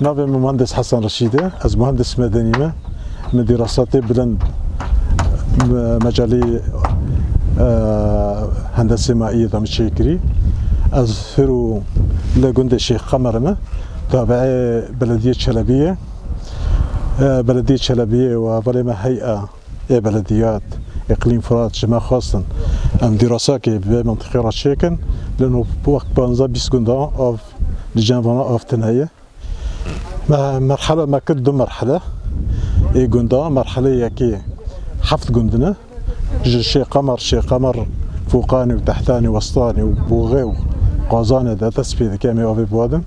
ناوي مهندس حسن رشيدة، از مهندس مدني من دراساتي بلند مجالي هندسة مائية دمشقي. از فرو لجند الشيخ قمر تابع بلدية شلبية. بلدية شلبية وبلما هيئة بلديات إقليم فرات جماعة خاصة ام دراساك بمنطقة رشيكن لأنه بوقت بانزا بيسكندا أو لجانبنا أو تنهية مرحلة ما كنت دو مرحلة جندا مرحلة يكي حفظ جندنا شي قمر فوقاني وتحتاني وسطاني وبوغي وقازاني دا تسبيد كامي أو بوادم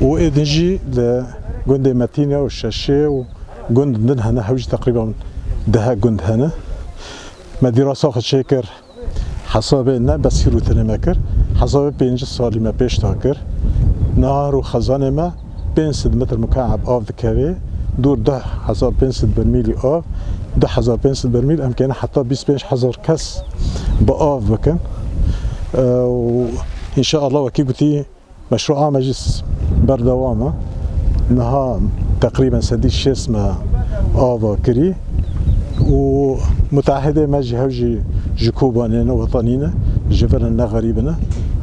وإدنجي لجند متينة والشاشة وجند هنا هوج تقريبا ده جند هنا ما دراسة خد شاكر حسابنا بس يرو تنمكر حساب بينج صالي ما بيش تاكر نهار وخزانة ما بينسد متر مكعب آف ذكري دور ده حساب بينسد برميلي آف ده حساب بينسد برميل أمكانه حتى 25,000 كاس بآف بكن. وإن شاء الله وكي قلتي مشروع مجلس بردوامة نها تقريبا سديش شسمة آف كري ومتعهدة ما جي هوجي جكوبانينا وطنينا جفرنا غريبنا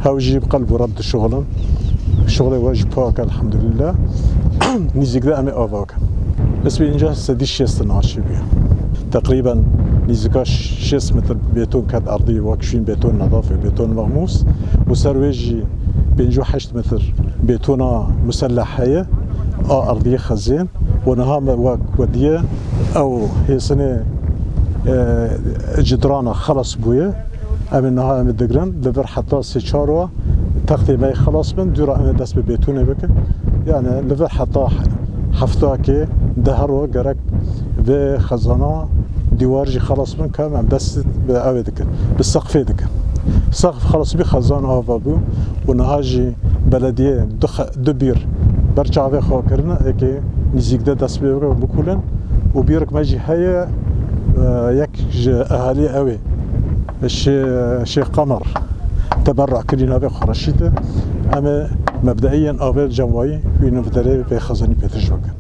هوجي بقلب رد شغلا شغل واجب باك الحمد لله نيزيك ده أمي آفاك بس بإنجاز سديش شيستنا عشبية تقريبا نيزيكاش 6 متر بيتون كاد أرضي واكشين بيتون نظافة بيتون مغموس وسرويجي بينجو 8 متر بيتونة مسلحية أرضية خزين ونها ودية أو هي سنة جدرانة خلص بويا أمن نها أمن دقرن لبر حتى سيشاروا تغطي ماي خلاص من دورا أمن دست ببيتونة بك يعني لبر حتى حفتاكي دهروا قرق بخزانة ديوارجي خلاص من كام عم دست بأوي دك بالسقف دك السقف خلاص بخزانة هافابو ونهاجي بلدية دبير برجع في خاكرنا اكي نزيك ده دست بكولن وبيرك ماجي هيا يك اهالي قوي الشيخ قمر تبرع كلنا في خرشيته اما مبدئيا اول جمعي في نفتري في خزاني بيتجوكن